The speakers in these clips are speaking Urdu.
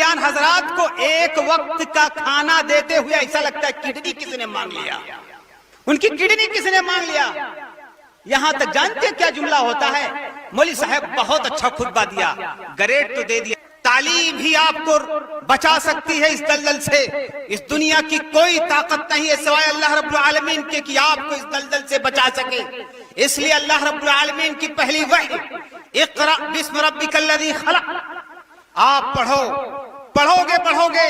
جان حضرات کو ایک وقت کا کھانا دیتے ہوئے ایسا لگتا ہے کڈنی کسی نے مانگ لیا، ان کی کڈنی کسی نے مانگ لیا۔ یہاں تک جانتے کیا جملہ ہوتا ہے؟ مولوی صاحب بہت اچھا خطبہ دیا، گریڈ تو دے دیا، تعلیم ہی آپ کو بچا سکتی ہے اس دلدل سے۔ اس دنیا کی کوئی طاقت نہیں ہے سوائے اللہ رب العالمین کے کہ آپ کو اس دلدل سے بچا سکے۔ اس لیے اللہ رب العالمین کی پہلی وحی اقرأ بسم ربک الذی خلق، آپ پڑھو گے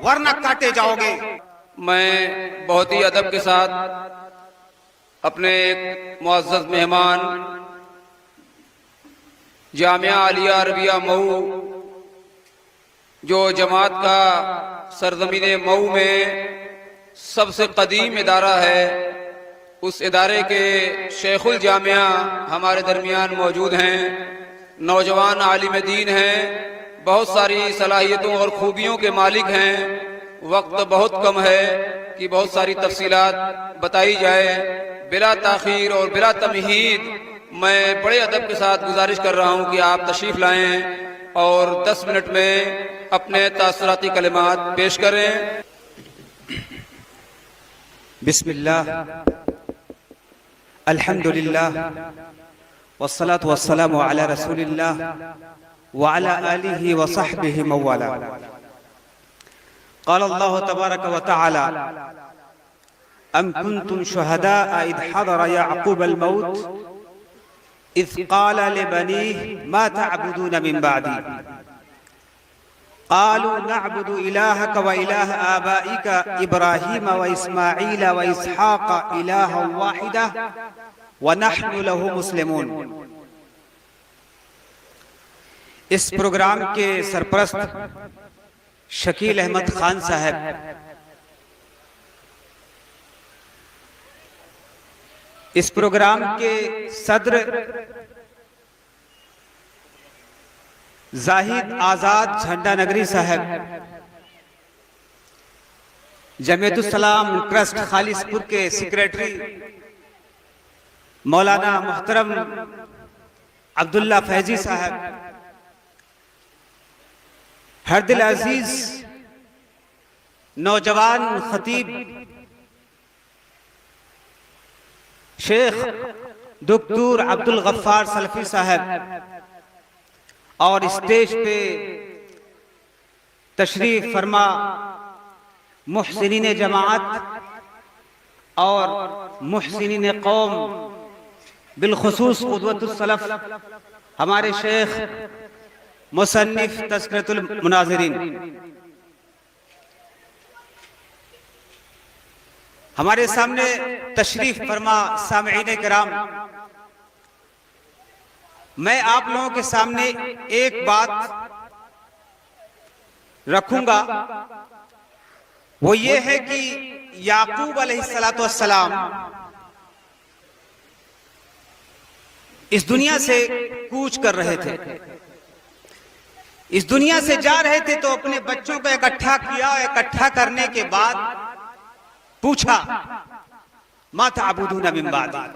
ورنہ کاٹے جاؤ گے۔ میں بہت ہی ادب کے ساتھ اپنے ایک معزز مہمان جامعہ عالیہ عربیہ مئو، جو جماعت کا سرزمین مئو میں سب سے قدیم ادارہ ہے، اس ادارے کے شیخ الجامعہ ہمارے درمیان موجود ہیں، نوجوان عالم دین ہیں، بہت ساری صلاحیتوں اور خوبیوں کے مالک ہیں۔ وقت بہت کم ہے کہ بہت ساری تفصیلات بتائی جائے۔ بلا تاخیر اور بلا تمہید میں بڑے ادب کے ساتھ گزارش کر رہا ہوں کہ آپ تشریف لائیں اور 10 منٹ میں اپنے تاثراتی کلمات پیش کریں۔ بسم اللہ، الحمدللہ، والصلاة والسلام علی رسول اللہ وعلى آلہ وصحبہ مولا۔ قال اللہ تبارک وتعالی: ام کنتم شہداء اذ حضر یعقوب الموت اذ قال لبنیہ ما تعبدون من بعدی قالوا نعبد الہک و الہ آبائک ابراہیم و اسماعیل و اسحاق الہا واحدا ونحن له مسلمون۔ اس پروگرام کے سرپرست شکیل احمد خان صاحب، اس پروگرام کے صدر زاہد آزاد جھنڈا نگری صاحب، جمعیت السلام ٹرسٹ خالص پور کے سیکریٹری مولانا محترم عبداللہ فیضی صاحب، ہر دل عزیز نوجوان خطیب شیخ دکتور عبدالغفار سلفی صاحب، اور اسٹیج پہ تشریف فرما محسنین جماعت اور محسنین قوم، بالخصوص قدوۃ السلف ہمارے شیخ مصنف تذکرۃ المناظرین، ہمارے سامنے تشریف فرما سامعین کرام، میں آپ لوگوں کے سامنے ایک بات رکھوں گا، وہ یہ ہے کہ یعقوب علیہ السلام اس دنیا سے کوچ کر رہے تھے، اس دنیا سے جا رہے تھے تو اپنے بچوں کو اکٹھا کیا، اکٹھا کرنے کے بعد پوچھا ما تعبدون من بعدی،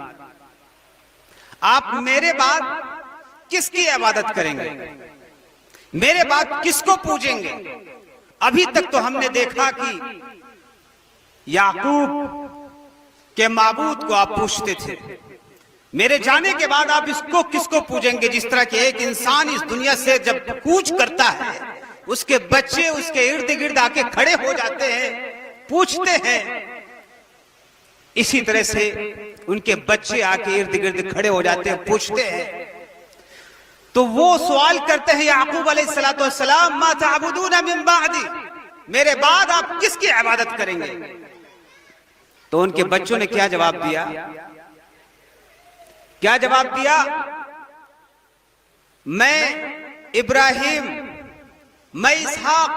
آپ میرے بعد کس کی عبادت کریں گے، میرے بعد کس کو پوجیں گے؟ ابھی تک تو ہم نے دیکھا کہ یعقوب کے معبود کو آپ پوچھتے تھے، میرے جانے کے بعد آپ اس کو کس کو پوجیں گے؟ جس طرح کہ ایک انسان اس دنیا سے جب کوچ کرتا ہے، اس کے بچے اس کے ارد گرد آ کے کھڑے ہو جاتے ہیں، پوچھتے ہیں، اسی طرح سے ان کے بچے آ کے ارد گرد کھڑے ہو جاتے ہیں، پوچھتے ہیں۔ تو وہ سوال کرتے ہیں یعقوب علیہ السلام ما تعبدون من بعدی، میرے بعد آپ کس کی عبادت کریں گے؟ تو ان کے بچوں نے کیا جواب دیا؟ کیا جواب دیا؟ میں ابراہیم، میں اسحاق،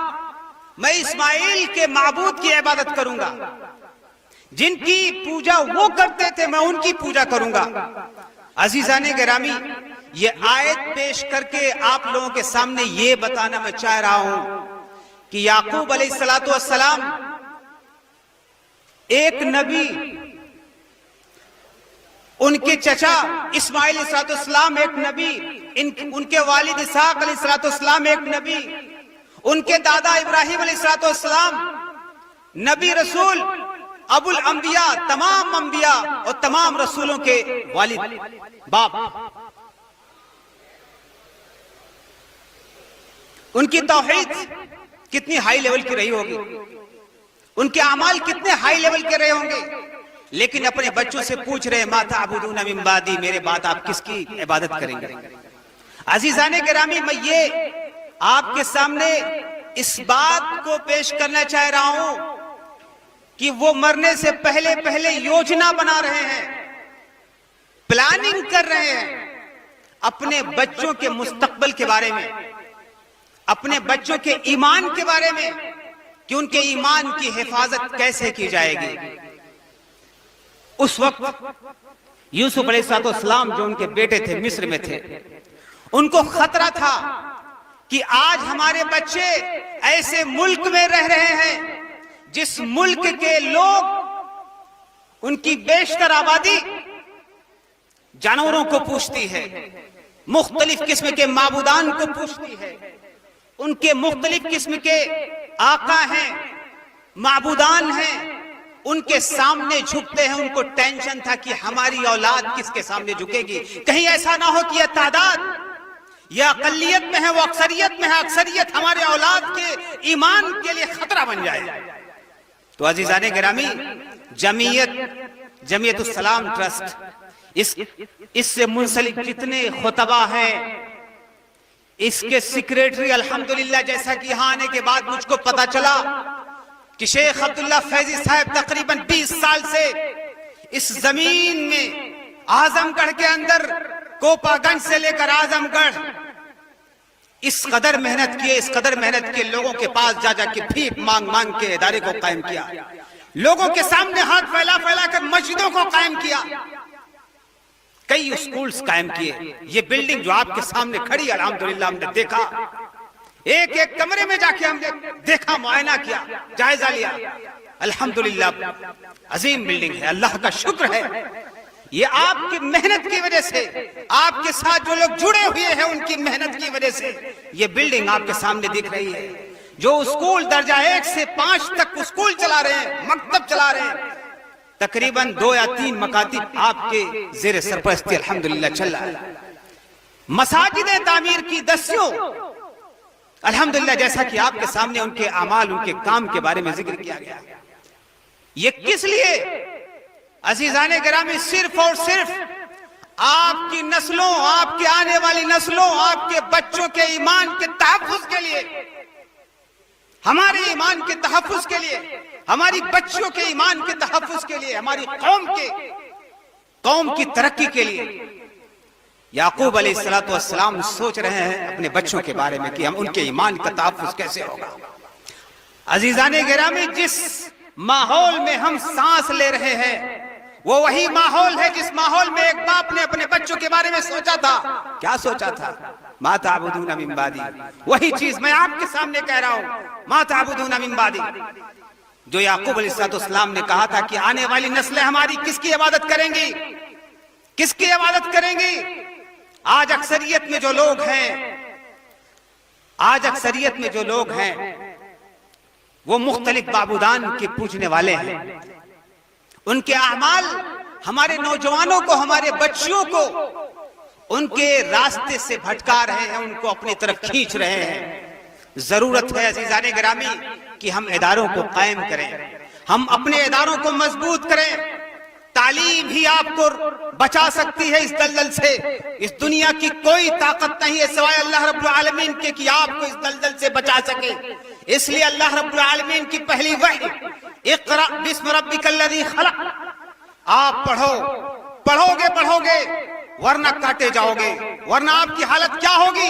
میں اسماعیل کے معبود کی عبادت کروں گا، جن کی پوجا وہ کرتے تھے میں ان کی پوجا کروں گا۔ عزیزان گرامی، یہ آیت پیش کر کے آپ لوگوں کے سامنے یہ بتانا میں چاہ رہا ہوں کہ یعقوب علیہ السلام ایک نبی، ان کے چچا اسماعیل علیہ السلام ایک نبی، ان کے والد اسحاق علیہ السلام ایک نبی، ان کے دادا ابراہیم علیہ السلام نبی رسول ابو الانبیاء، تمام انبیاء اور تمام رسولوں کے والد باپ، ان کی توحید کتنی ہائی لیول کی رہی ہوگی، ان کے اعمال کتنے ہائی لیول کے رہے ہوں گے، لیکن اپنے بچوں سے پوچھ رہے ما تعبدون من بعدی، میرے بعد آپ کس کی عبادت کریں گے؟ عزیزان گرامی، میں یہ آپ کے سامنے اس بات کو پیش کرنا چاہ رہا ہوں کہ وہ مرنے سے پہلے یوجنا بنا رہے ہیں، پلاننگ کر رہے ہیں اپنے بچوں کے مستقبل کے بارے میں، اپنے بچوں کے ایمان کے بارے میں، کہ ان کے ایمان کی حفاظت کیسے کی جائے گی۔ اس وقت یوسف علیہ السلام جو ان کے بیٹے تھے، مصر میں تھے، ان کو خطرہ تھا کہ آج ہمارے بچے ایسے ملک میں رہ رہے ہیں جس ملک کے لوگ، ان کی بیشتر آبادی جانوروں کو پوجتی ہے، مختلف قسم کے معبودان کو پوجتی ہے، ان کے مختلف قسم کے آقا ہیں، معبودان ہیں، ان کے سامنے جھکتے ہیں۔ ان کو ٹینشن تھا کہ ہماری اولاد کس کے سامنے جھکے گی، کہیں ایسا نہ ہو کہ یہ تعداد یا اقلیت میں ہے وہ اکثریت میں ہے، اکثریت ہمارے اولاد کے ایمان کے لیے خطرہ بن جائے۔ تو عزیزان گرامی، جمعیت السلام ٹرسٹ، اس سے منسلک جتنے خطبہ ہیں، اس کے سیکریٹری الحمدللہ، جیسا کہ یہاں آنے کے بعد مجھ کو پتا چلا کہ شیخ عبداللہ فیضی صاحب تقریباً 20 سال سے اس زمین میں اعظم گڑھ کے اندر، کوپا گنج سے لے کر اعظم گڑھ، اس قدر محنت کیے، لوگوں کے پاس جا کے بھیک مانگ کے ادارے کو قائم کیا، لوگوں کے سامنے ہاتھ پھیلا کر مسجدوں کو قائم کیا، کئی اسکولز قائم کیے۔ یہ بلڈنگ جو آپ کے سامنے کھڑی، الحمدللہ ہم نے دیکھا، ایک کمرے میں جا کے ہم نے دیکھا، معائنہ کیا، جائزہ لیا، الحمدللہ عظیم بلڈنگ ہے، اللہ کا شکر ہے۔ یہ آپ کی محنت کی وجہ سے، آپ کے ساتھ جو لوگ جڑے ہوئے ہیں ان کی محنت کی وجہ سے یہ بلڈنگ آپ کے سامنے دکھ رہی ہے۔ جو اسکول درجہ 1 سے 5 تک اسکول چلا رہے ہیں، مکتب چلا رہے ہیں، تقریباً 2 یا 3 مکاتب آپ کے زیر سرپرستی الحمدللہ چل رہا ہے۔ مساجدیں تعمیر کی 10 الحمدللہ، جیسا کہ آپ کے سامنے ان کے اعمال، ان کے کام کے بارے میں ذکر کیا گیا۔ یہ کس لیے عزیزان گرامی؟ صرف اور صرف آپ کی نسلوں، آپ کے آنے والی نسلوں، آپ کے بچوں کے ایمان کے تحفظ کے لیے، ہمارے ایمان کے تحفظ کے لیے، ہماری بچوں کے ایمان کے تحفظ کے لیے، ہماری قوم کی ترقی کے لیے۔ یعقوب علیہ السلام سوچ رہے ہیں اپنے بچوں کے بارے میں کہ ہم ان کے ایمان کا تحفظ کیسے ہوگا۔ عزیزان گرامی، جس ماحول میں ہم سانس لے رہے ہیں وہ وہی ماحول ہے جس ماحول میں ایک باپ نے اپنے بچوں کے بارے میں سوچا تھا۔ کیا سوچا تھا؟ ما تعبدون من بعدی، وہی چیز میں آپ کے سامنے کہہ رہا ہوں، ما تعبدون من بعدی، جو یعقوب علیہ السلام نے کہا تھا کہ آنے والی نسلیں ہماری کس کی عبادت کریں گی، کس کی عبادت کریں گی؟ آج اکثریت میں جو لوگ ہیں وہ مختلف معبودان کے پوجنے والے ہیں۔ ان کے اعمال ہمارے نوجوانوں کو، ہمارے بچیوں کو ان کے راستے سے بھٹکا رہے ہیں، ان کو اپنی طرف کھینچ رہے ہیں۔ ضرورت ہے عزیزان گرامی کہ ہم اداروں کو قائم کریں، ہم اپنے اداروں کو مضبوط کریں۔ تعلیم ہی آپ کو بچا سکتی ہے اس دلدل سے۔ اس دنیا کی کوئی طاقت نہیں ہے سوائے اللہ رب العالمین کے کہ آپ کو اس دلدل سے بچا سکے۔ اس لیے اللہ رب العالمین کی پہلی وحی، اقرأ بسم ربک الذی خلق، آپ پڑھو گے ورنہ کاٹے جاؤ گے، ورنہ آپ کی حالت کیا ہوگی؟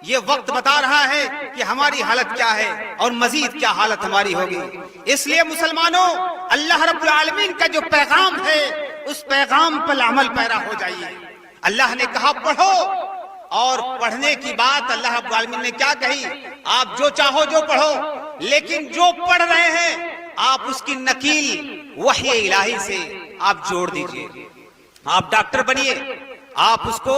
یہ وقت بتا رہا ہے کہ ہماری حالت کیا ہے اور مزید کیا حالت ہماری ہوگی۔ اس لیے مسلمانوں، اللہ رب العالمین کا جو پیغام ہے اس پیغام پر عمل پیرا ہو جائیے۔ اللہ نے کہا پڑھو، اور پڑھنے کی بات اللہ رب العالمین نے کیا کہی؟ آپ جو چاہو جو پڑھو، لیکن جو پڑھ رہے ہیں آپ اس کی نقیل وحی الہی سے آپ جوڑ دیجئے۔ آپ ڈاکٹر بنیے، آپ اس کو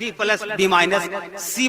B-, C-, C+,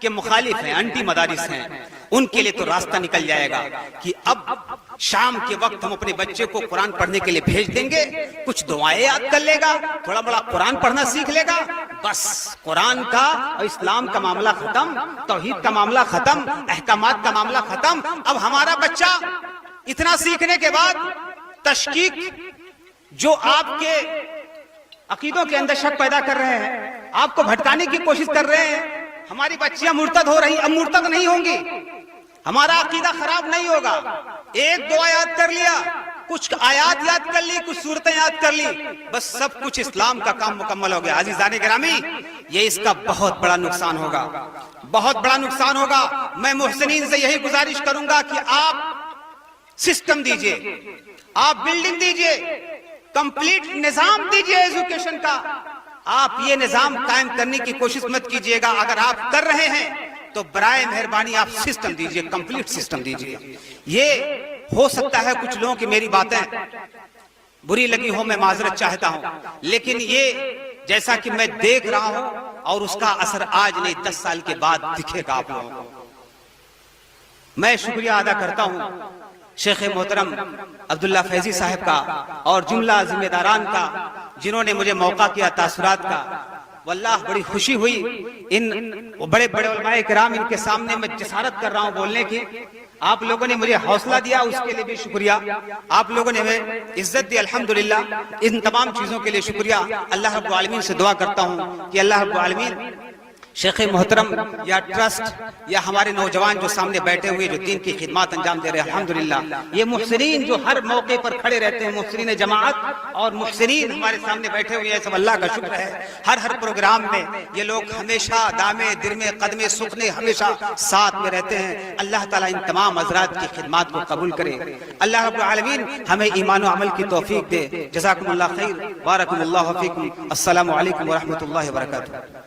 کے مخالف ہیں، انٹی مدارس ہیں، ان کے لیے تو راستہ نکل جائے گا کہ اب شام کے وقت ہم اپنے بچے کو قرآن پڑھنے کے لیے بھیج دیں گے، کچھ دعائیں یاد کر لے گا، تھوڑا بڑا قرآن پڑھنا سیکھ لے گا، بس قرآن کا اور اسلام کا معاملہ ختم، توحید کا معاملہ ختم، احکامات کا معاملہ ختم۔ اب ہمارا بچہ اتنا سیکھنے کے بعد تشکیک جو آپ کے عقیدوں کے اندر شک پیدا کر رہے ہیں، آپ کو بھٹکانے کی کوشش کر رہے ہیں، ہماری بچیاں مرتد ہو رہی، اب مرتد نہیں ہوں گی، ہمارا عقیدہ خراب نہیں ہوگا۔ ایک دعا یاد کر لیا، کچھ آیات یاد کر لی، کچھ سورتیں یاد کر لی، بس سب کچھ اسلام کا کام مکمل ہو گیا۔ عزیزان گرامی، یہ اس کا بہت بڑا نقصان ہوگا، بہت بڑا نقصان ہوگا۔ میں محسنین سے یہی گزارش کروں گا کہ آپ سسٹم دیجئے، آپ بلڈنگ دیجئے، کمپلیٹ نظام دیجئے ایجوکیشن کا۔ آپ یہ نظام قائم کرنے کی کوشش مت کیجئے گا، اگر آپ کر رہے ہیں تو برائے مہربانی آپ سسٹم دیجئے، کمپلیٹ سسٹم دیجئے۔ یہ ہو سکتا ہے کچھ لوگوں کی میری باتیں بری لگی ہو، میں معذرت چاہتا ہوں، لیکن یہ جیسا کہ میں دیکھ رہا ہوں اور اس کا اثر آج نہیں 10 سال کے بعد دکھے گا آپ لوگوں کو۔ میں شکریہ ادا کرتا ہوں شیخ محترم عبداللہ فیضی صاحب کا اور جملہ ذمہ داران کا، جنہوں نے مجھے موقع کیا تاثرات کا۔ واللہ بڑی خوشی ہوئی، ان بڑے بڑے علماء کرام ان کے سامنے میں جسارت کر رہا ہوں بولنے کی۔ آپ لوگوں نے مجھے حوصلہ دیا، اس کے لیے بھی شکریہ۔ آپ لوگوں نے ہمیں عزت دی، الحمدللہ۔ ان تمام چیزوں کے لیے شکریہ۔ اللہ رب العالمین سے دعا کرتا ہوں کہ اللہ رب العالمین شیخ محترم یا ٹرسٹ یا ہمارے نوجوان جو سامنے بیٹھے ہوئے جو دین کی خدمات انجام دے رہے ہیں، الحمدللہ یہ محسنین جو ہر موقع پر کھڑے رہتے ہیں، محسنین جماعت اور محسنین ہمارے سامنے بیٹھے ہوئے ہیں، سب اللہ کا شکر ہے۔ ہر پروگرام میں یہ لوگ ہمیشہ دامے درمے قدمے سکھنے ہمیشہ ساتھ میں رہتے ہیں۔ اللہ تعالیٰ ان تمام حضرات کی خدمات کو قبول کرے۔ اللہ رب العالمین ہمیں ایمان و عمل کی توفیق دے۔ جزاکم اللہ خیر، بارک اللہ فیکم۔ السلام علیکم ورحمۃ اللہ وبرکاتہ۔